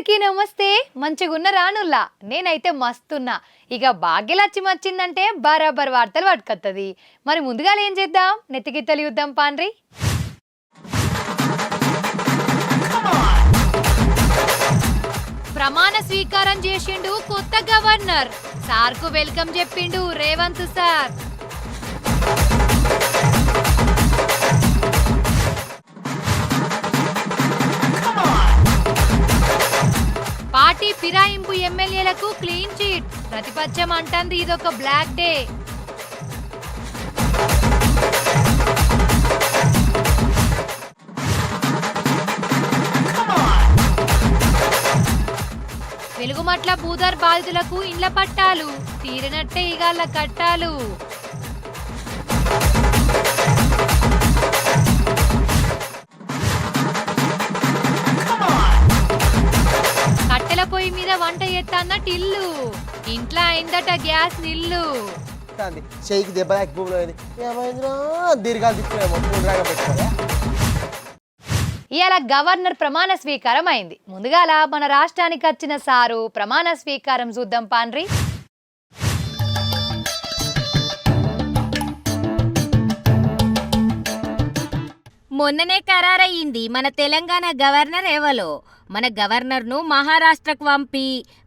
అందరికీ నమస్తే. మంచిగున్న రానుల్లా నేనైతే మస్తున్నా. ఇక భాగ్యలక్ష్మి వచ్చిందంటే బరాబర్ వార్తలు పట్టుకొత్తది. మరి ముందుగా ఏం చేద్దాం, నెత్తిగిత్తలు యుద్ధం పాండ్రి. ప్రమాణ స్వీకారం చేసిండు కొత్త గవర్నర్. సార్కు వెల్కమ్ చెప్పిండు రేవంత్ సార్. పార్టీ ఫిరాయింపు ఎమ్మెల్యేలకు క్లీన్ చిట్. ప్రతిపక్షం అంటుంది ఇదొక బ్లాక్ డే. వెలుగుమట్ల భూదర్ బాధితులకు ఇండ్ల పట్టాలు తీరినట్టే ఇగాళ్ళ కట్టాలు. కట్టెల పొయ్యి మీద వంట ఎత్తన్న టిల్లు, ఇంట్లో అయిందట గ్యాస్ నిల్లు. చెయ్యికి దెబ్బ ఇవాళ గవర్నర్ ప్రమాణ స్వీకారం అయింది. ముందుగాల మన రాష్ట్రానికి వచ్చిన సారు ప్రమాణ స్వీకారం చూద్దాం పాండ్రి. మొన్ననే ఖరారయ్యింది మన తెలంగాణ గవర్నర్ ఎవలో. మన గవర్నర్ను మహారాష్ట్రకు పంపి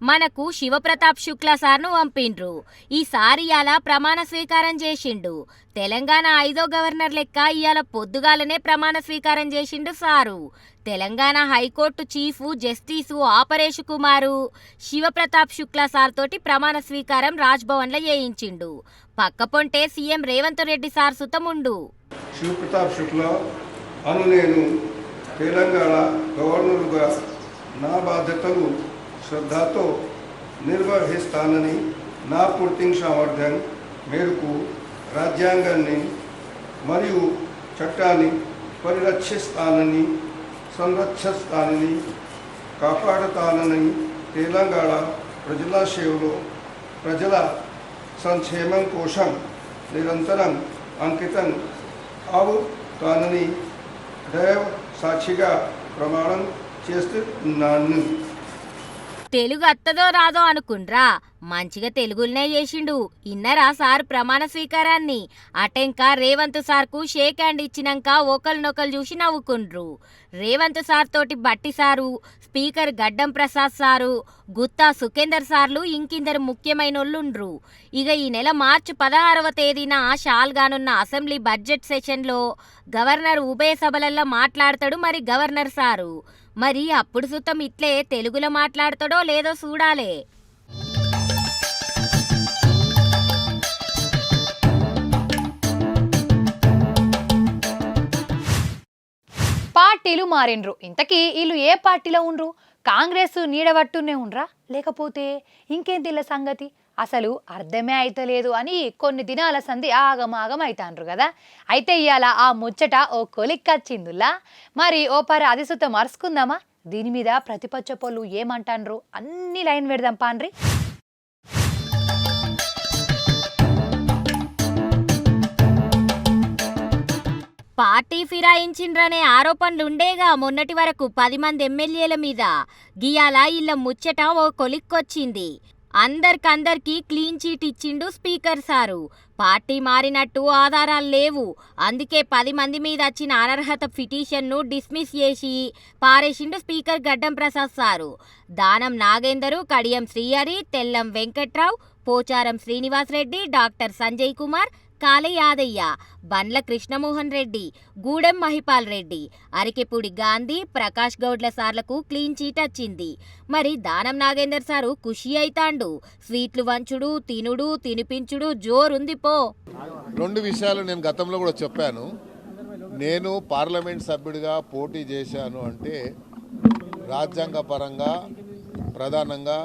మనకు శివప్రతాప్ శుక్లా సార్ను పంపిండ్రు. ఈసారి ఇయాల ప్రమాణ స్వీకారం చేసిండు. తెలంగాణ 5వ గవర్నర్ లెక్క ఇయాల పొద్దుగాలనే ప్రమాణ స్వీకారం చేసిండు sir. Telangana high court chief justice Aparesh Kumar Shivpratap Shukla sir తోటి ప్రమాణ స్వీకారం రాజ్భవన్లో చేయించిండు. పక్క పొంటే సీఎం రేవంత్ రెడ్డి సార్ సుతముండు. శివప్రతాప్ శుక్లా అను నేను తెలంగాణ గవర్నరుగా నా బాధ్యతలు శ్రద్ధతో నిర్వహిస్తానని, నా పూర్తి సామర్థ్యం మేరకు రాజ్యాంగాన్ని మరియు చట్టాన్ని పరిరక్షిస్తానని, సంరక్షిస్తానని, కాపాడుతానని, తెలంగాణ ప్రజల సేవలో ప్రజల సంక్షేమం కోసం నిరంతరం అంకితం అవుతానని దైవ సాక్షిగా ప్రమాణం చేస్తున్నాను. తెలుగు అత్తదో రాదో అనుకుండ్రా, మంచిగా తెలుగులనే చేసిండు. ఇన్నరా సార్ ప్రమాణ స్వీకారాన్ని. అటెంక రేవంత్ సార్కు షేక్ హ్యాండ్ ఇచ్చినాక ఒకరినొకరు చూసి నవ్వుకుండ్రు. రేవంత్ సార్ తోటి బట్టి సారు, స్పీకర్ గడ్డం ప్రసాద్ సారు, గుత్తా సుఖేందర్ సార్లు ఇంకిందరు ముఖ్యమైనోళ్ళుండ్రు. ఇక ఈ నెల మార్చి 16వ తేదీన షాల్గానున్న అసెంబ్లీ బడ్జెట్ సెషన్లో గవర్నర్ ఉభయ సభలల్లో మాట్లాడతాడు మరి గవర్నర్ సారు. మరి అప్పుడు సుతం ఇట్లే తెలుగులో మాట్లాడతాడో లేదో చూడాలే. పార్టీలు మారిండ్రు. ఇంతకీ వీళ్ళు ఏ పార్టీలో ఉండ్రు? కాంగ్రెస్ నీడబట్టునే ఉండ్రా, లేకపోతే ఇంకేంటిల సంగతి అసలు అర్థమే అయితలేదు అని కొన్ని దినాల సంధి ఆగమాగం అవుతాండ్రు కదా. అయితే ఇవాళ ఆ ముచ్చట ఓ కొలిక్కచ్చిందులా. మరి ఓ అధిసుత మరుసుకుందామా? దీని మీద ప్రతిపక్ష పోళ్ళు ఏమంటాండ్రు అన్ని లైన్ పెడదాం పాండ్రి. పార్టీ ఫిరాయించిండ్రనే ఆరోపణలుండేగా మొన్నటి వరకు 10 మంది ఎమ్మెల్యేల మీద. గియాల ఇళ్ళ ముచ్చట ఓ కొలిక్కొచ్చింది. అందరికీ క్లీన్ చీట్ ఇచ్చిండు స్పీకర్ సారు. పార్టీ మారినట్టు ఆధారాలు లేవు, అందుకే 10 మంది మీద వచ్చిన అనర్హత పిటిషన్ను డిస్మిస్ చేసి పారేసిండు స్పీకర్ గడ్డం ప్రసాద్ సారు. దానం నాగేందరు, కడియం శ్రీహరి, తెల్లం వెంకట్రావు, పోచారం శ్రీనివాస్ రెడ్డి, డాక్టర్ సంజయ్ కుమార్, కాళే యాదయ్య, బండ్ల కృష్ణమోహన్ రెడ్డి, గూడెం మహిపాల్ రెడ్డి, అరికెపూడి గాంధీ, ప్రకాష్ గౌడ్ల సార్లకు క్లీన్ చీట్ వచ్చింది. మరి దానం నాగేందర్ సారు ఖుషి అయితాండు. స్వీట్లు వంచుడు, తినుడు, తినిపించుడు జోరుంది పో. 2 విషయాలు నేను గతంలో కూడా చెప్పాను. నేను పార్లమెంట్ సభ్యుడిగా పోటీ చేశాను అంటే రాజ్యాంగ పరంగా ప్రధానంగా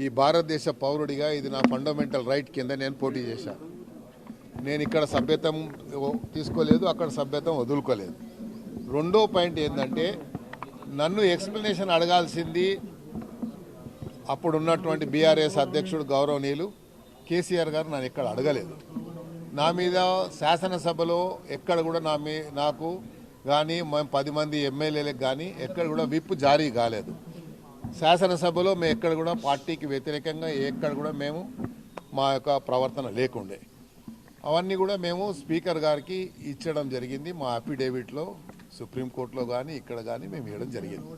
ఈ భారతదేశ పౌరుడిగా ఇది నా ఫండమెంటల్ రైట్ కింద నేను పోటీ చేశాను. నేను ఇక్కడ సభ్యత్వం తీసుకోలేదు, అక్కడ సభ్యత్వం వదులుకోలేదు. రెండో పాయింట్ ఏంటంటే నన్ను ఎక్స్ప్లెనేషన్ అడగాల్సింది అప్పుడున్నటువంటి బీఆర్ఎస్ అధ్యక్షుడు గౌరవనీయులు కేసీఆర్ గారు నన్ను ఎక్కడ అడగలేదు. నా మీద శాసనసభలో ఎక్కడ కూడా నాకు కానీ మేము 10 మంది ఎమ్మెల్యేలకు కానీ ఎక్కడ కూడా విప్ జారీ కాలేదు. శాసనసభలో మేము ఎక్కడ కూడా పార్టీకి వ్యతిరేకంగా ఎక్కడ కూడా మేము మా యొక్క ప్రవర్తన లేకుండే. అవన్నీ కూడా మేము స్పీకర్ గారికి ఇచ్చడం జరిగింది. మా అఫిడేవిట్లో సుప్రీంకోర్టులో కానీ ఇక్కడ కానీ మేము ఇవ్వడం జరిగింది.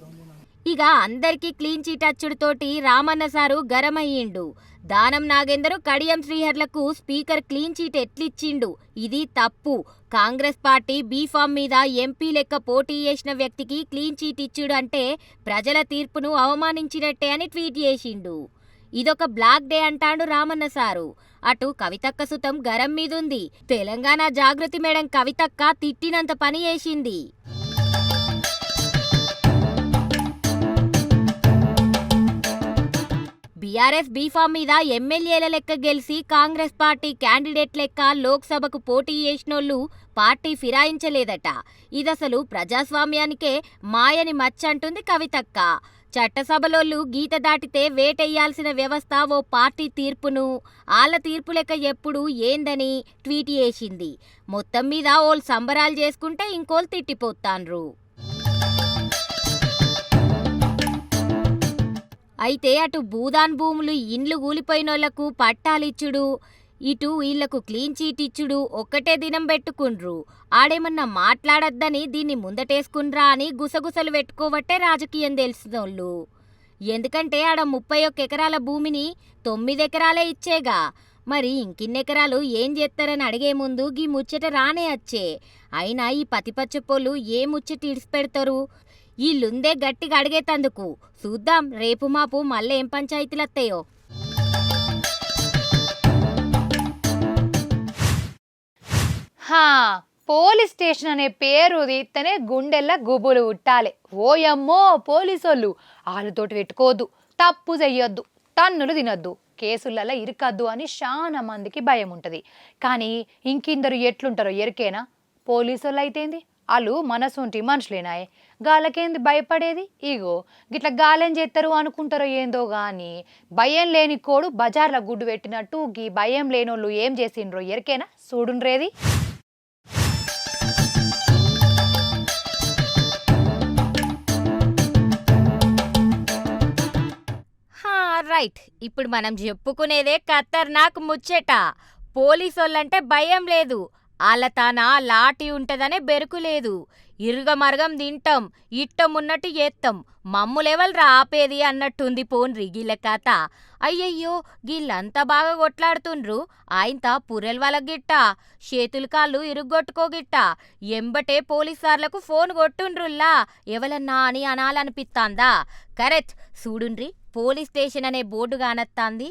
ఇక అందరికీ క్లీన్ చీట్ అచ్చుడుతోటి రామన్న సారు గరమయ్యిండు. దానం నాగేందర్, కడియం శ్రీహర్లకు స్పీకర్ క్లీన్ చీట్ ఎట్లిచ్చిండు, ఇది తప్పు. కాంగ్రెస్ పార్టీ బీఫామ్ మీద ఎంపీ లెక్క పోటీ చేసిన వ్యక్తికి క్లీన్ చీట్ ఇచ్చుడు అంటే ప్రజల తీర్పును అవమానించినట్టే అని ట్వీట్ చేసిండు. ఇదొక బ్లాక్ డే అంటాడు రామన్న సారు. అటు కవితక్క సుతం గరం మీదుంది. తెలంగాణ జాగృతి మేడం కవితక్క తిట్టినంత పని చేసింది. బీఆర్ఎస్ బీఫామ్ మీద ఎమ్మెల్యేల లెక్క గెలిచి కాంగ్రెస్ పార్టీ క్యాండిడేట్ లెక్క లోక్సభకు పోటీ చేసినోళ్లు పార్టీ ఫిరాయించలేదట. ఇదసలు ప్రజాస్వామ్యానికే మాయని మచ్చంటుంది కవితక్క. చట్టసభలోళ్ళు గీత దాటితే వేటెయ్యాల్సిన వ్యవస్థ ఓ పార్టీ తీర్పును ఆళ్ల తీర్పు లెక్క ఎప్పుడు ఏందని ట్వీట్ చేసింది. మొత్తం మీద ఓళ్ళు సంబరాలు చేసుకుంటే ఇంకోళ్ళు తిట్టిపోతాన్రు. అయితే అటు భూదాన్ భూములు ఇండ్లు కూలిపోయినోళ్లకు పట్టాలిచ్చుడు, ఇటు వీళ్లకు క్లీన్ చీట్ ఇచ్చుడు ఒక్కటే దినం పెట్టుకుండ్రు. ఆడేమన్నా మాట్లాడొద్దని దీన్ని ముందటేసుకుండ్రా అని గుసగుసలు పెట్టుకోవట్టే రాజకీయం తెలిసినోళ్ళు. ఎందుకంటే ఆడ 31 ఎకరాల భూమిని 9 ఎకరాలే ఇచ్చేగా. మరి ఇంకిన్నెకరాలు ఏం చేస్తారని అడిగే ముందు గీ ముచ్చట రానే వచ్చే. అయినా ఈ పతిపచ్చపోళ్ళు ఏ ముచ్చట ఇడిసిపెడతారు? వీళ్ళుందే గట్టిగా అడిగేతందుకు. చూద్దాం రేపు మాపు మళ్ళీ ఏం పంచాయతీలు వస్తాయో. పోలీస్ స్టేషన్ అనే పేరు తీస్తేనే గుండెల్లా గుబులు ఉట్టాలి. ఓయమ్మో పోలీసోళ్ళు వాళ్ళతోటి పెట్టుకోవద్దు, తప్పు చెయ్యొద్దు, తన్నులు తినొద్దు, కేసులలో ఇరకద్దు అని చాలా మందికి భయం ఉంటుంది. కానీ ఇంకిందరు ఎట్లుంటారో ఎరికేనా? పోలీసోళ్ళు అయితేంది, వాళ్ళు మనసుంటి మనుషులేనాయే, గాలకేంది భయపడేది? ఇగో గిట్లా గాలేం చేస్తారు అనుకుంటారో ఏందో కానీ భయం లేని కోడు బజార్ల గుడ్డు పెట్టినట్టు గీ భయం లేనోళ్ళు ఏం చేసిండ్రో ఎరికేనా? చూడుండ్రేది. రైట్, ఇప్పుడు మనం చెప్పుకునేదే ఖతర్నాక్ ముచ్చట. పోలీసోళ్ళంటే భయం లేదు, వాళ్ళ తాన లాఠీ ఉంటదనే బెరుకు లేదు. ఇరుగమరగం తింటాం, ఇట్టమున్నట్టు చేస్తాం, మమ్ములెవల్ రాపేది అన్నట్టుంది పోన్రి గీళ్ళ కథ. అయ్యయ్యో గీళ్ళంతా బాగా కొట్లాడుతుండ్రు, ఆయంత పుర్రెల వాళ్ళ గిట్ట చేతులు కాళ్ళు ఇరుగ్గొట్టుకోగిట్ట ఎంబటే పోలీసార్లకు ఫోన్ కొట్టుండ్రుల్లా ఎవలన్నా అని అనాలనిపిస్తాందా? కరెక్ట్, చూడుండ్రి పోలీస్ స్టేషన్ అనే బోర్డు కానత్తాంది.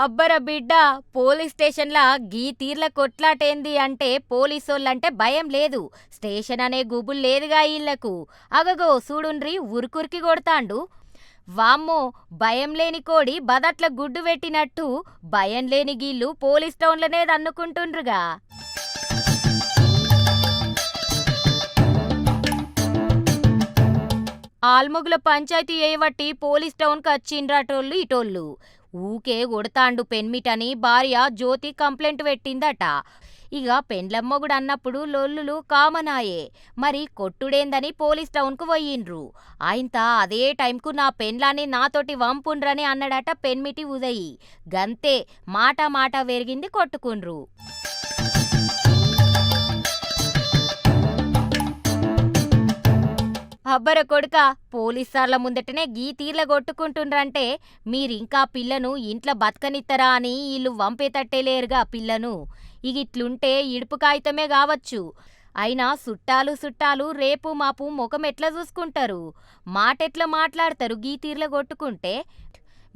అబ్బర బిడ్డ, పోలీస్ స్టేషన్లా గీ తీర్ల కొట్లాటేంది అంటే పోలీసోళ్ళంటే భయం లేదు, స్టేషన్ అనే గుబుల్ లేదుగా వీళ్లకు. అగగో చూడుండ్రి ఉరుకురికి కొడతాండు. వామ్మో, భయం లేని కోడి బదట్ల గుడ్డు పెట్టినట్టు భయం లేని గీళ్ళు పోలీస్ టౌన్లనే దన్నుకుంటుండ్రుగా. ఆల్ముగుల పంచాయతీ చేయబట్టి పోలీస్ టౌన్కి వచ్చిండ్రటోళ్ళు ఇటోళ్ళు. ఊకే కొడతాండు పెన్మిటని భార్య జ్యోతి కంప్లైంట్ పెట్టిందట. ఇక పెండ్లమ్మగుడు అన్నప్పుడు లొల్లులు కామనాయే. మరి కొట్టుడేందని పోలీస్ టౌన్కు పోయిండ్రు. ఆయంత అదే టైంకు నా పెండ్లాన్ని నాతోటి వంపుండ్రని అన్నాడట పెన్మిటి ఉదయి. గంతే, మాట మాట వెరిగింది, కొట్టుకుండ్రు. అబ్బర కొడుక, పోలీసార్ల ముందటనే గీ తీర్ల కొట్టుకుంటుండ్రంటే మీరింకా పిల్లను ఇంట్లో బతకనిత్తరా అని వీళ్ళు వంపేతట్టేలేరుగా పిల్లను. ఇగిట్లుంటే ఇడుపు కాగితమే కావచ్చు. అయినా చుట్టాలు రేపు మాపు ముఖం ఎట్లా చూసుకుంటారు, మాటెట్లా మాట్లాడతారు గీ తీర్ల కొట్టుకుంటే?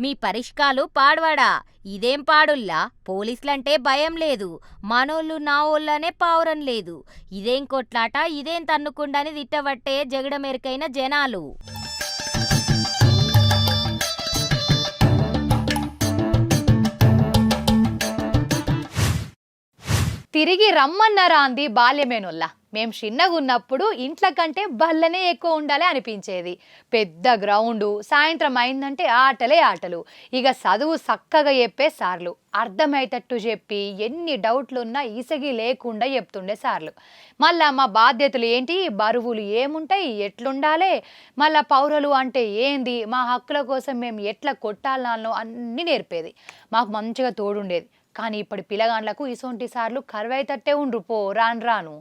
మీ పరిష్కాలు పాడవాడా? ఇదేం పాడుల్లా? పోలీసులంటే భయం లేదు, మనోళ్ళు నా ఓళ్ళనే పావురం లేదు. ఇదేం కొట్లాట, ఇదేం తన్నుకుండని తిట్టబట్టే జగడమెరుకైన జనాలు. తిరిగి రమ్మన్నారా అంది బాల్యమేనోళ్ళ. మేము చిన్నగా ఉన్నప్పుడు ఇంట్ల కంటే బల్లనే ఎక్కువ ఉండాలి అనిపించేది. పెద్ద గ్రౌండు, సాయంత్రం అయిందంటే ఆటలే ఆటలు. ఇక చదువు చక్కగా చెప్పే సార్లు, అర్థమయ్యేటట్టు చెప్పి ఎన్ని డౌట్లున్నా ఇసగి లేకుండా చెప్తుండే సార్లు. మళ్ళా మా బాధ్యతలు ఏంటి, బరువులు ఏముంటాయి, ఎట్లుండాలి, మళ్ళా పౌరులు అంటే ఏంది, మా హక్కుల కోసం మేము ఎట్లా కొట్టాలనో అన్నీ నేర్పేది. మాకు మంచిగా తోడుండేది. కానీ ఇప్పుడు పిల్లగాండ్లకు ఇసొంటి సార్లు కరువైతట్టే ఉండ్రు పో రాను రాను.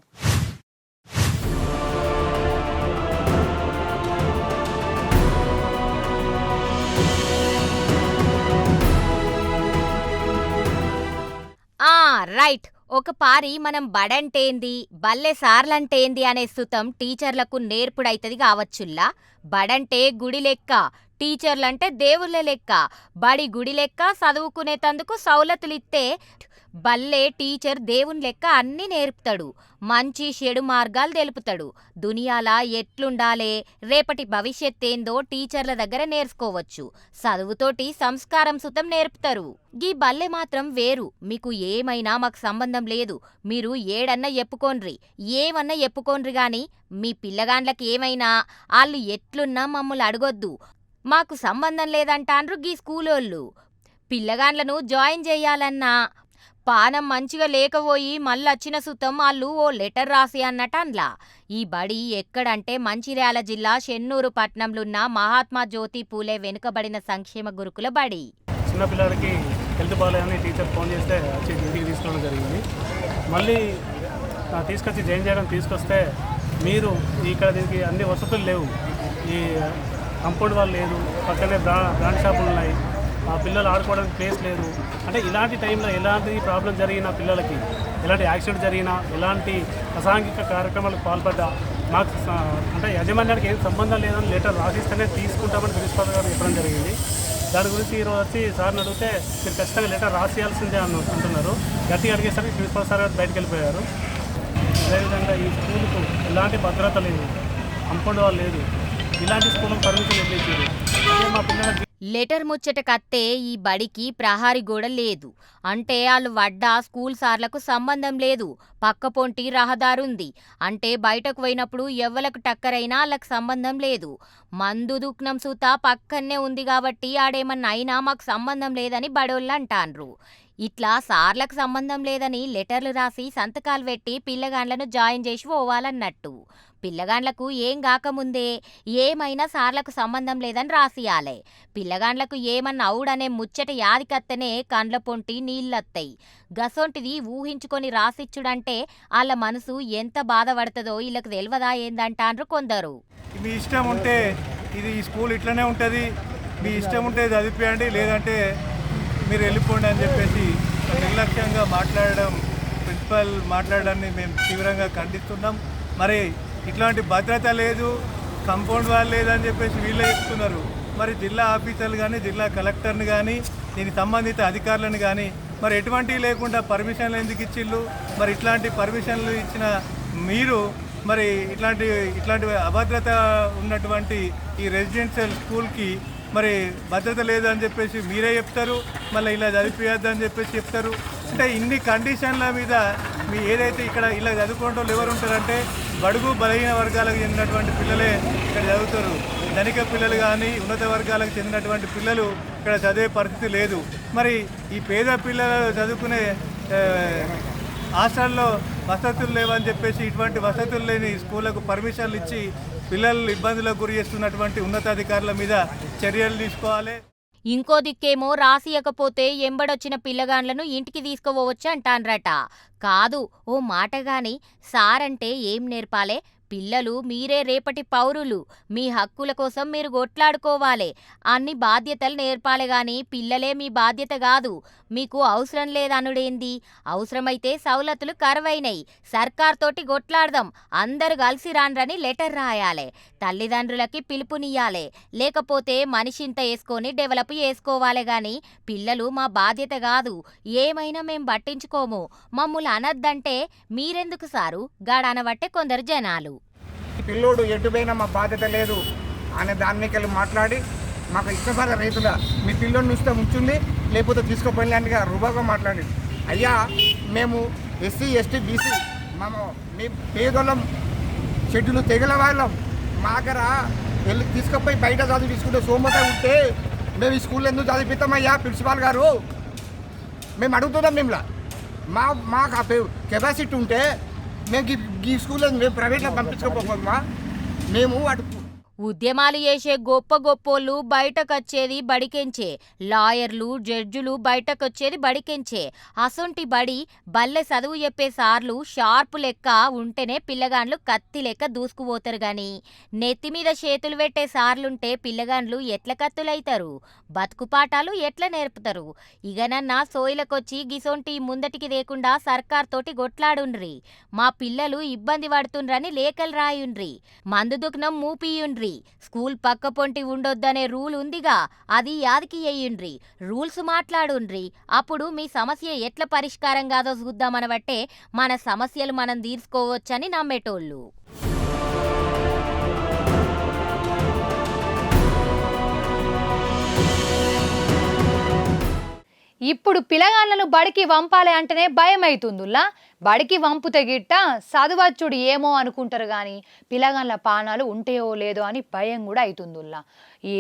రైట్. ఒక పారి మనం బడంటేంది, బల్లె సార్లంటేంది అనే సుతం టీచర్లకు నేర్పుడైతది కావచ్చుల్లా. బడంటే గుడి లెక్క, టీచర్లంటే దేవుళ్ళ లెక్క. బడి గుడి లెక్క, చదువుకునేతందుకు సౌలతులిస్తే బల్లే టీచర్ దేవుని లెక్క అన్నీ నేర్పుతాడు. మంచి చెడు మార్గాలు తెలుపుతాడు. దునియాల ఎట్లుండాలే, రేపటి భవిష్యత్తేందో టీచర్ల దగ్గర నేర్చుకోవచ్చు. చదువుతోటి సంస్కారం సుతం నేర్పుతారు. గీ బల్లె మాత్రం వేరు. మీకు ఏమైనా మాకు సంబంధం లేదు, మీరు ఏడన్నా చెప్పుకోండ్రి, ఏమన్నా చెప్పుకోండ్రి గాని మీ పిల్లగాండ్లకి ఏమైనా వాళ్ళు ఎట్లున్నా మమ్మల్ని అడగొద్దు, మాకు సంబంధం లేదంటాండ్రు గీ స్కూలోళ్ళు. పిల్లగాండ్లను జాయిన్ చెయ్యాలన్నా పానం మంచిగా లేకపోయి మళ్ళొచ్చిన సుతం వాళ్ళు ఓ లెటర్ రాసి అన్నటన్లా. ఈ బడి ఎక్కడంటే మంచిర్యాల జిల్లా షెన్నూరు పట్నంలున్న మహాత్మా జ్యోతి పూలే వెనుకబడిన సంక్షేమ గురుకుల బడి. చిన్నపిల్లడికి హెల్త్ బాగాలేదని టీచర్ ఫోన్ చేస్తే వచ్చి ఇంటికి తీసుకోవడం జరిగింది. మళ్ళీ తీసుకొచ్చి జాయిన్ చేయడం తీసుకొస్తే మీరు ఇక్కడ దీనికి అన్ని వసతులు లేవు, ఈ కంపౌండ్ వాళ్ళు లేదు, పక్కనే బ్రాండ్ షాపులు ఉన్నాయి, ఆ పిల్లలు ఆడుకోవడానికి ప్లేస్ లేదు. అంటే ఇలాంటి టైంలో ఎలాంటి ప్రాబ్లం జరిగినా, పిల్లలకి ఎలాంటి యాక్సిడెంట్ జరిగినా, ఎలాంటి అసాంఘిక కార్యక్రమాలకు పాల్పడ్డా మాకు అంటే యాజమాన్యానికి ఏం సంబంధం లేదని లెటర్ రాసిస్తేనే తీసుకుంటామని ప్రిన్సిపాల్ గారు చెప్పడం జరిగింది. దాని గురించి ఈరోజు వచ్చి సార్ని అడిగితే మీరు ఖచ్చితంగా లెటర్ రాసియాల్సిందే అంటున్నారు. గట్టిగా అడిగేసరికి ప్రిన్సిపాల్ సార్ గారు బయటకు వెళ్ళిపోయారు. అదేవిధంగా ఈ స్కూల్కు ఎలాంటి భద్రత లేదు, కంపౌండ్ వాళ్ళు లేదు, ఇలాంటి స్కూల్కి పర్మిషన్ ఇవ్వలేదు. మా పిల్లలకి లెటర్ ముచ్చట కత్తే ఈ బడికి ప్రహారీ గోడ లేదు అంటే వాళ్ళు వడ్డా స్కూల్ సార్లకు సంబంధం లేదు. పక్కపొంటి రహదారుంది అంటే బయటకు పోయినప్పుడు ఎవ్వలకు టక్కరైనా వాళ్ళకు సంబంధం లేదు. మందు దుఃఖం సూత పక్కనే ఉంది కాబట్టి ఆడేమన్నా అయినా మాకు సంబంధం లేదని బడోళ్ళు అంటాన్రు. ఇట్లా సార్లకు సంబంధం లేదని లెటర్లు రాసి సంతకాలు పెట్టి పిల్లగాండ్లను జాయిన్ చేసి పోవాలన్నట్టు. పిల్లగాండ్లకు ఏం కాకముందే ఏమైనా సార్లకు సంబంధం లేదని రాసియాలే. పిల్లగాండ్లకు ఏమన్నా అవుడనే ముచ్చట యాదికత్తనే కండ్ల పొంటి నీళ్ళొత్తాయి. గసొంటిది ఊహించుకొని రాసిచ్చుడంటే వాళ్ళ మనసు ఎంత బాధపడుతుందో వీళ్ళకు తెలియదా ఏందంటాన్రు కొందరు. మీ ఇష్టం ఉంటే ఇది ఈ స్కూల్ ఇట్లనే ఉంటుంది, మీ ఇష్టం ఉంటే చదివించండి, లేదంటే మీరు వెళ్ళిపోండి అని చెప్పేసి నిర్లక్ష్యంగా మాట్లాడడం, ప్రిన్సిపల్ మాట్లాడడాన్ని మేము తీవ్రంగా ఖండిస్తున్నాం. మరి ఇట్లాంటి భద్రత లేదు, కంపౌండ్ వాల్ లేదని చెప్పేసి వీళ్ళే చెప్తున్నారు. మరి జిల్లా ఆఫీసర్లు కానీ, జిల్లా కలెక్టర్ని కానీ, దీనికి సంబంధిత అధికారులను కానీ మరి ఎటువంటివి లేకుండా పర్మిషన్లు ఎందుకు ఇచ్చిళ్ళు? మరి ఇట్లాంటి పర్మిషన్లు ఇచ్చిన మీరు మరి ఇట్లాంటి అభద్రత ఉన్నటువంటి ఈ రెసిడెన్షియల్ స్కూల్కి మరి భద్రత లేదు అని చెప్పేసి మీరే చెప్తారు, మళ్ళీ ఇలా చదివిపోయద్దు అని చెప్పేసి చెప్తారు. అంటే ఇన్ని కండిషన్ల మీద మీ ఏదైతే ఇక్కడ ఇలా చదువుకోవడం వాళ్ళు ఎవరు ఉంటారంటే బడుగు బలహీన వర్గాలకు చెందినటువంటి పిల్లలే ఇక్కడ చదువుతారు. ధనిక పిల్లలు కానీ ఉన్నత వర్గాలకు చెందినటువంటి పిల్లలు ఇక్కడ చదివే పరిస్థితి లేదు. మరి ఈ పేద పిల్లలు చదువుకునే హాస్టల్లో వసతులు లేవని చెప్పేసి ఇటువంటి వసతులు లేని స్కూళ్ళకు పర్మిషన్లు ఇచ్చి పిల్లలు ఇబ్బందులకు గురి చేస్తున్నటువంటి ఉన్నతాధికారుల మీద చర్యలు తీసుకోవాలి. ఇంకో దిక్కేమో రాసియకపోతే ఎంబడొచ్చిన పిల్లగాండ్లను ఇంటికి తీసుకుపోవచ్చు అంటాన్రట. కాదు, ఓ మాటగాని సారంటే ఏం నేర్పాలే? పిల్లలు మీరే రేపటి పౌరులు, మీ హక్కుల కోసం మీరు కొట్లాడుకోవాలి, అన్ని బాధ్యతలు నేర్పాలి గాని పిల్లలే మీ బాధ్యత కాదు. మీకు అవసరం లేదనుడేంది? అవసరమైతే సౌలతులు కరువైనయి, సర్కార్తోటి కొట్లాడదాం, అందరు కలిసి రాండ్రని లెటర్ రాయాలి, తల్లిదండ్రులకి పిలుపునియ్యాలి, లేకపోతే మనిషింత వేసుకొని డెవలప్ చేసుకోవాలి గాని పిల్లలు మా బాధ్యత కాదు, ఏమైనా మేం పట్టించుకోము, మమ్ములు అనద్దంటే మీరెందుకు సారు గాడనబట్టే కొందరు జనాలు. పిల్లోడు ఎటుపోయినా మా బాధ్యత లేదు అనే దాని మీద మాట్లాడి మాకు ఇష్టపడ రైతుగా మీ పిల్లోడిని ఇష్టం ఉంచుంది, లేకపోతే తీసుకోపోయినట్టుగా రుబాగా మాట్లాడి, అయ్యా మేము ఎస్సీ ఎస్టీ బీసీ మేము పేదోళ్ళం షెడ్యూల్ తెగల వాళ్ళం మా దగ్గర వెళ్ళి తీసుకుపోయి బయట చదివించుకుంటే సోమత ఉంటే మేము ఈ స్కూల్లో ఎందుకు చదివిస్తామయ్యా ప్రిన్సిపాల్ గారు మేము అడుగుతున్నాం మిమ్మల్ని మాకు కెపాసిటీ ఉంటే మేము ఈ స్కూల్లో మేము ప్రైవేట్లో పంపించకపోమా మేము అటు ఉద్యమాలు చేసే గొప్ప గొప్పోళ్ళు బయటకొచ్చేది బడికెంచే, లాయర్లు జడ్జులు బయటకొచ్చేది బడికెంచే. అసొంటి బడి బల్లె చదువు చెప్పే సార్లు షార్పు లెక్క ఉంటేనే పిల్లగాండ్లు కత్తి లెక్క దూసుకుపోతారు గాని నెత్తిమీద చేతులు పెట్టే సార్లుంటే పిల్లగాండ్లు ఎట్ల కత్తులైతారు, బతుకు పాఠాలు ఎట్ల నేర్పుతారు? ఇగనన్నా సోయిలకొచ్చి గిసొంటి ముందటికి లేకుండా సర్కార్ తోటి గొట్లాడుండ్రి. మా పిల్లలు ఇబ్బంది పడుతుండ్రని లేఖలు రాయుండ్రి, మందు దుఃఖనం మూపియుండ్రి, స్కూల్ పక్క పొంటి ఉండొద్దనే రూల్ ఉందిగా అది యాదికి వేయుండ్రి, రూల్స్ మాట్లాడుండ్రి. అప్పుడు మీ సమస్య ఎట్ల పరిష్కారం కాదో చూద్దామనబట్టే మన సమస్యలు మనం తీర్చుకోవచ్చని నమ్మేటోళ్ళు. ఇప్పుడు పిల్లగాళ్ళను బడికి వంపాలి అంటేనే భయం అవుతుందిలా. బడికి వంపుతే గిట్ట చదువచ్చుడు ఏమో అనుకుంటారు కానీ పిల్లగాళ్ళ పానాలు ఉంటేయో లేదో అని భయం కూడా అవుతుందిలా.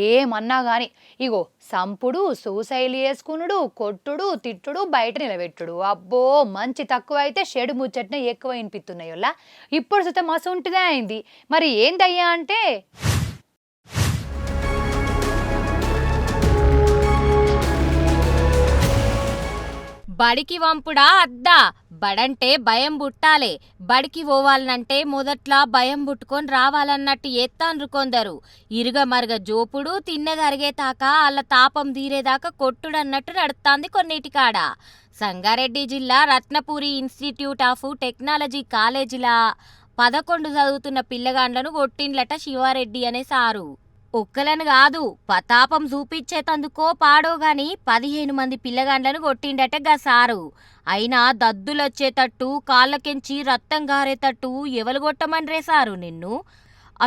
ఏమన్నా కానీ ఇగో సంపుడు, సూసైలు వేసుకునుడు, కొట్టుడు, తిట్టుడు, బయట నిలబెట్టుడు, అబ్బో మంచి తక్కువ అయితే చెడు ముచ్చట్నే ఎక్కువ వినిపిస్తున్నాయోలా. ఇప్పుడు సుత మసు ఉంటుందే అయింది. మరి ఏందయ్యా అంటే బడికి వంపుడా అద్దా, బడంటే భయం బుట్టాలే. బడికి పోవాలనంటే మొదట్లా భయం బుట్టుకొని రావాలన్నట్టు ఎత్తాన్రు కొందరు. ఇరుగమరుగ జోపుడు, తిన్నదరిగేదాకా అల్ల తాపం తీరేదాకా కొట్టుడన్నట్టు నడుస్తాంది కొన్నిటికాడ. సంగారెడ్డి జిల్లా రత్నపురి ఇన్స్టిట్యూట్ ఆఫ్ టెక్నాలజీ కాలేజీలా 11 చదువుతున్న పిల్లగాండ్లను కొట్టిండ్లట శివారెడ్డి అనే సారు. ఒక్కలను కాదు, పతాపం చూపించేతందుకో పాడో గాని 15 మంది పిల్లగాండ్లను కొట్టిండట గా సారు. అయినా దద్దులొచ్చేటట్టు కాళ్ళకెంచి రక్తం గారేటట్టు ఎవరు కొట్టమనిరే సారు నిన్ను?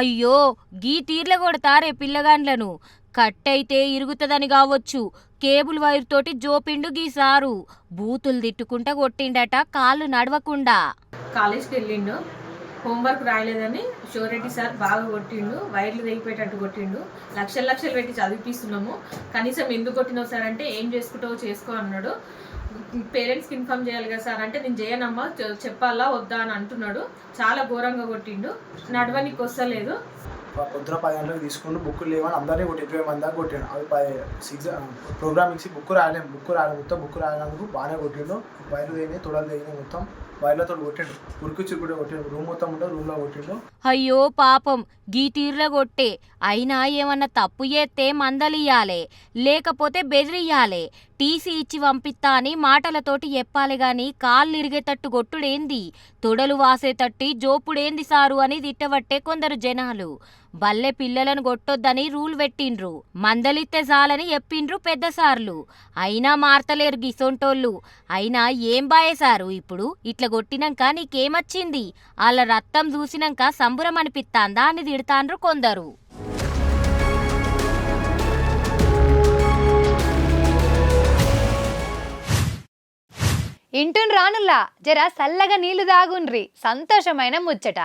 అయ్యో గీ తీర్ల కొడతారే పిల్లగాండ్లను. కట్టయితే ఇరుగుతుందని కావచ్చు, కేబుల్ వైర్ తోటి జోపిండు గీసారు. బూతులు తిట్టుకుంటా కొట్టిండట కాళ్ళు నడవకుండా. కాలేజ్కి వెళ్ళిండు, హోంవర్క్ రాయలేదని షోరెడ్డి సార్ బాగా కొట్టిండు, వైర్లు తెగిపోయేటట్టు కొట్టిండు. లక్షలు పెట్టి చదివిపిస్తున్నాము, కనీసం ఎందుకు కొట్టినావు సార్ అంటే ఏం చేసుకుంటావో చేసుకో అన్నాడు. పేరెంట్స్కి ఇన్ఫామ్ చేయాలి కదా సార్ అంటే నేను చేయనమ్మా, చెప్పాలా వద్దా అని అంటున్నాడు. చాలా ఘోరంగా కొట్టిండు, నడవనికి వస్తలేదు. పొద్దున 10 గంటలకు తీసుకుంటూ బుక్కులు లేవని అందరినీ కొట్టి 20 మంది దాకా కొట్టాడు. అవి 6 ప్రోగ్రామింగ్స్ బుక్ రాయలేము, మొత్తం బుక్ రాయనందుకు బాగానే కొట్టిండు. వైర్లు తెగినాయి, తొడలు తెగినాయి, మొత్తం వైర్లతో కొట్టిండు. ఉరికి కూడా కొట్టిండు, రూమ్ మొత్తం ఉంటే రూమ్లో కొట్టిండు. అయ్యో పాపం గీ తీర్ల కొట్టే. అయినా ఏమన్నా తప్పు చేస్తే మందలియాలే, లేకపోతే బెదిరియాలే. టీసీ ఇచ్చి పంపిస్తా అని మాటలతోటి చెప్పాలి గాని కాళ్ళు ఇరిగేటట్టు కొట్టుడేంది, తొడలు వాసేటట్టి జోపుడేంది సారు అని తిట్టబట్టే కొందరు జనాలు. బల్లె పిల్లలను కొట్టొద్దని రూల్ పెట్టిండ్రు, మందలిత్తే చాలని చెప్పిండ్రు పెద్ద సార్లు. అయినా మార్తలేరు గిసొంటోళ్ళు. అయినా ఏం బాయేసారు ఇప్పుడు ఇట్లా కొట్టినాక నీకేమొచ్చింది? వాళ్ళ రక్తం చూసినాక సంబురం అనిపిస్తాందా అని తిడతాండ్రు కొందరు. ఇంటున్ రానుల్లా జర చల్లగా నీళ్లు దాగుండ్రి, సంతోషమైన ముచ్చట.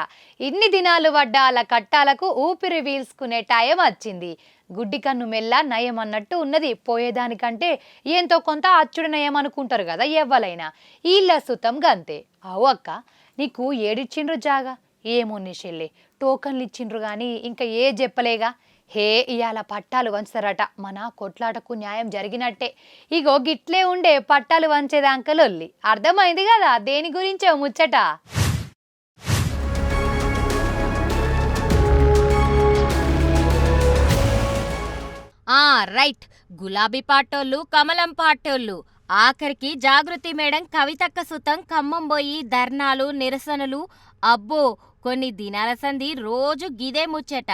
ఇన్ని దినాలు పడ్డా అలా కట్టాలకు ఊపిరి పీల్చుకునే టైం వచ్చింది. గుడ్డి కన్ను మెల్ల నయం అన్నట్టు ఉన్నది. పోయేదానికంటే ఎంతో కొంత అచ్చుడు నయం అనుకుంటారు కదా ఎవ్వలైనా. ఈళ్ళ సుతం గంతే. అవు అక్క, నీకు ఏడిచ్చిండ్రు జాగా? ఏమో నిషెళ్ళే, టోకన్లు ఇచ్చిండ్రు కానీ ఇంకా ఏ చెప్పలేగా. హే ఇవాళ పట్టాలు వంచుతారట, మన కొట్లాటకు న్యాయం జరిగినట్టే. ఇగో గిట్లే ఉండే పట్టాలు వంచేదాంకలొల్లి. అర్థమైంది కదా దేని గురించో ముచ్చట. రైట్, గులాబీ పాటోళ్ళు, కమలం పాటోళ్ళు, ఆఖరికి జాగృతి మేడం కవితక్క సుతం ఖమ్మం పోయి ధర్నాలు, నిరసనలు. అబ్బో కొన్ని దినాల సంది రోజు గిదే ముచ్చట.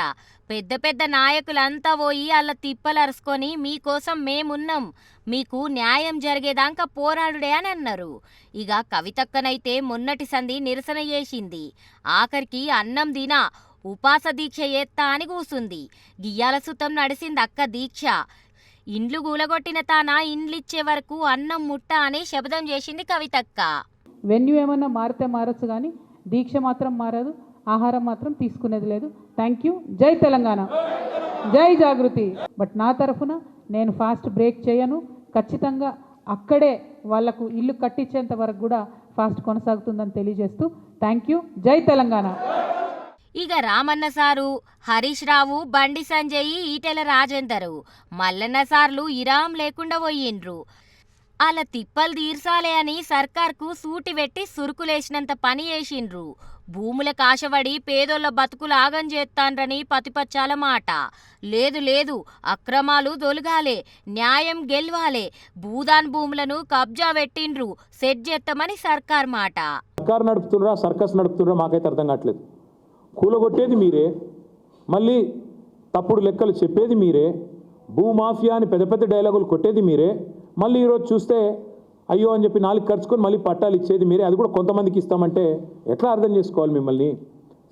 పెద్ద పెద్ద నాయకులంతా పోయి అలా తిప్పలరుసుకొని మీకోసం మేమున్నాం, మీకు న్యాయం జరిగేదాకా పోరాడుడే అని అన్నారు. ఇక కవితక్కనైతే మొన్నటి సంది నిరసన చేసింది. ఆఖరికి అన్నం దినా ఉపాస దీక్ష చేత్తా అని కూసుంది. గియ్యాల సుతం నడిసింది అక్క దీక్ష. ఇండ్లు గూలగొట్టిన తానా ఇండ్లిచ్చే వరకు అన్నం ముట్ట అని శబ్దం చేసింది కవితక్క. వెన్యూ ఏమన్నా మారితే మారచ్చు కానీ దీక్ష మాత్రం మారదు, ఆహారం మాత్రం తీసుకునేది లేదు. Thank you. జై తెలంగాణ, జై జాగృతి. బట్ నా తరఫున నేను ఫాస్ట్ బ్రేక్ చేయను. ఖచ్చితంగా అక్కడే వాళ్లకు ఇల్లు కట్టించేంత వరకు కూడా ఫాస్ట్ కొనసాగుతుందని తెలియజేస్తూ థ్యాంక్ యూ. జై తెలంగాణ. ఇక రామన్న సారు, హరీష్ రావు, బండి సంజయ్, ఈటెల రాజేందరు, మల్లన్న సార్లు ఇరాం లేకుండా పోయిండ్రు. అలా తిప్పలు తీర్చాలే అని సర్కార్కు సూటి పెట్టి సురుకులేసినంత పని చేసిండ్రు. భూముల కాశవడి పేదోళ్ళ బతుకులు ఆగం చేస్తాన్రని ప్రతిపక్షాల మాట. లేదు లేదు, అక్రమాలు దొలగాలే, న్యాయం గెలవాలే, భూదాన్ భూములను కబ్జా పెట్టిండ్రు, సెట్ చేస్తామని సర్కార్ మాట. సర్కార్ నడుపుతుర్రా, సర్కస్ నడుపుతుర్రా, మాకైతే అర్థం కావట్లేదు. కూలగొట్టేది మీరే, మళ్ళీ తప్పుడు లెక్కలు చెప్పేది మీరే, భూమాఫియా అని పెద్ద పెద్ద డైలాగులు కొట్టేది మీరే, మళ్ళీ ఈరోజు చూస్తే అయ్యో అని చెప్పి 4 ఖర్చుకొని మళ్ళీ పట్టాలు ఇచ్చేది మీరే. అది కూడా కొంతమందికి ఇస్తామంటే ఎట్లా అర్థం చేసుకోవాలి మిమ్మల్ని?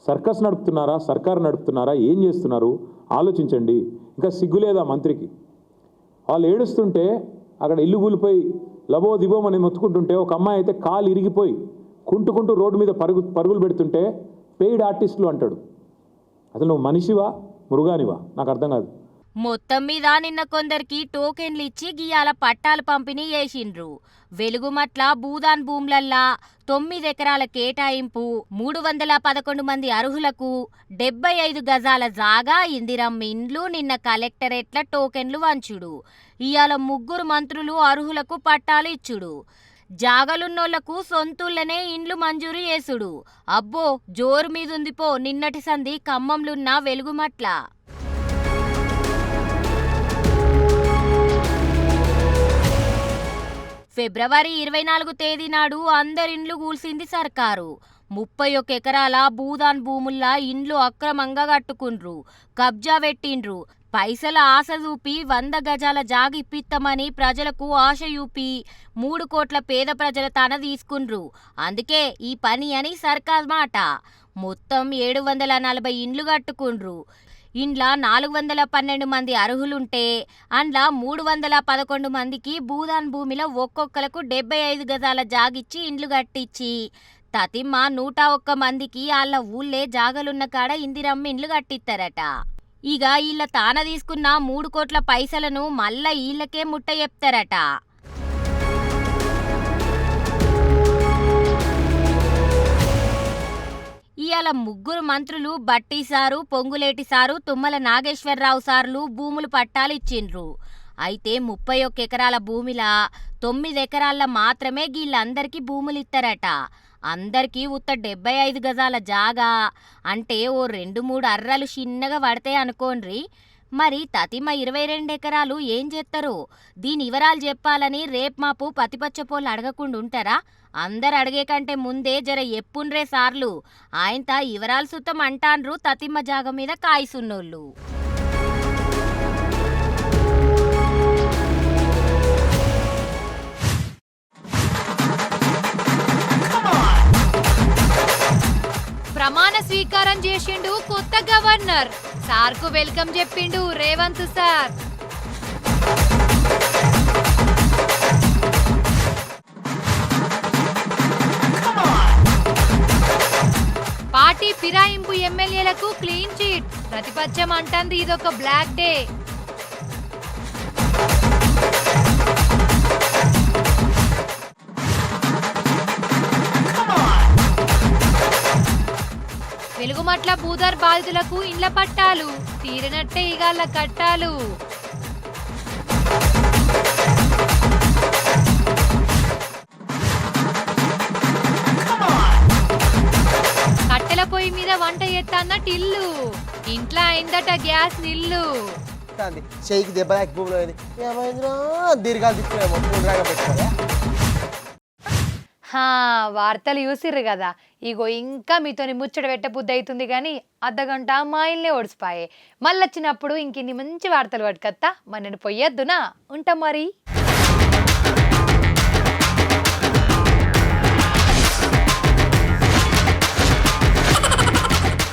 సర్కస్ నడుపుతున్నారా, సర్కారు నడుపుతున్నారా, ఏం చేస్తున్నారు ఆలోచించండి. ఇంకా సిగ్గులేదా మంత్రికి? వాళ్ళు ఏడుస్తుంటే అక్కడ ఇల్లు కూలిపోయి లబో దిబోమని మొత్తుకుంటుంటే ఒక అమ్మాయి అయితే కాలు ఇరిగిపోయి కుంటుకుంటూ రోడ్డు మీద పరుగులు పెడుతుంటే పెయిడ్ ఆర్టిస్టులు అంటాడు. అసలు నువ్వు మనిషివా మృగానివా? నాకు అర్థం కాదు. మొత్తం మీద నిన్న కొందరికి టోకెన్లు ఇచ్చి గియాల పట్టాలు పంపిణీ చేసిండ్రు. వెలుగుమట్ల భూదాన్ భూములల్లా 9 ఎకరాల కేటాయింపు, 311 మంది అర్హులకు 75 గజాల జాగా, ఇందిరమ్మ ఇండ్లు, నిన్న కలెక్టరేట్ల టోకెన్లు వంచుడు. ఇయాల 3 మంత్రులు అర్హులకు పట్టాలు ఇచ్చుడు. జాగలున్నోళ్లకు సొంతూళ్లనే ఇండ్లు మంజూరు చేసుడు. అబ్బో జోరు మీదుంది పో నిన్నటి సంధి ఖమ్మంలున్న వెలుగుమట్ల. ఫిబ్రవరి 24 తేదీ నాడు అందరిండ్లు కూల్సింది సర్కారు. 31 ఎకరాల భూదాన్ భూముల్లా ఇండ్లు అక్రమంగా కట్టుకుండ్రు, కబ్జా పెట్టిండ్రు. పైసల ఆశ చూపి 100 గజాల జాగ ఇప్పిస్తామని ప్రజలకు ఆశ చూపి 3 కోట్ల పేద ప్రజల తన తీసుకుండ్రు. అందుకే ఈ పని అని సర్కార్ మాట. మొత్తం 740 ఇండ్లు కట్టుకుండ్రు. ఇండ్ల 412 మంది అర్హులుంటే అండ్ల 311 మందికి భూదాన్ భూమిలో ఒక్కొక్కలకు 75 గజాల జాగిచ్చి ఇండ్లు కట్టించి తతిమ్మ 101 మందికి వాళ్ళ ఊళ్ళే జాగలున్న కాడ ఇందిరమ్మ ఇండ్లు కట్టిస్తారట. ఇక వీళ్ళ తాన తీసుకున్న 3 కోట్ల పైసలను మళ్ళా వీళ్ళకే ముట్ట చెప్తారట. ఇయాల 3 మంత్రులు బట్టి సారు, పొంగులేటి సారు, తుమ్మల నాగేశ్వరరావు సార్లు భూములు పట్టాలు ఇచ్చిండ్రు. అయితే 31 ఎకరాల భూమిలా 9 ఎకరాల మాత్రమే వీళ్ళందరికీ భూములు ఇస్తారట. అందరికీ ఉత్త 75 గజాల జాగా అంటే ఓ 2-3 అర్రలు చిన్నగా పడతాయి అనుకోండ్రి. మరి తతిమ 22 ఎకరాలు ఏం చేస్తారో దీని వివరాలు చెప్పాలని రేపు మాపు ప్రతిపక్ష పోలు అడగకుండా ఉంటారా? అందరు అడిగే కంటే ముందే జర ఎప్పుండ్రే సార్లు ఆయనత వివరాలు సుతం అంటాన్రు తతిమ్మ జాగ మీద కాయసున్నోళ్ళు. ప్రమాణ స్వీకారం చేసిండు కొత్త గవర్నర్. సార్కు వెల్కమ్ చెప్పిండు రేవంత్ సార్. పార్టీ ఫిరాయింపు ఎమ్మెల్యేలకు క్లీన్ చిట్. ప్రతిపక్షం అంటుంది ఇదొక బ్లాక్ డే. వెలుగుమట్ల భూదార్ బాధితులకు ఇండ్ల పట్టాలు తీరినట్టే ఇగాళ్ళ కట్టాలు. కట్టెల పొయ్యి మీద వంట చేస్తాన్నట్టు ఇల్లు, ఇంట్లో అయిందట గ్యాస్ నిల్లు. చెయ్యికి దెబ్బ తాకి భూమిలో ఏమైందిరా దీర్ఘాలు తిప్పులేమో పెట్టుకోలే. వార్తలు చూసిర్రు కదా. ఇగో ఇంకా మీతోని ముచ్చట పెట్టబుద్ధి అవుతుంది కానీ అర్ధగంట మా ఇల్లే ఓడిసిపాయే. మళ్ళొచ్చినప్పుడు ఇంకిన్ని మంచి వార్తలు పట్టుకత్తా. మరి నేను పొయ్యొద్దునా? ఉంటాం మరి.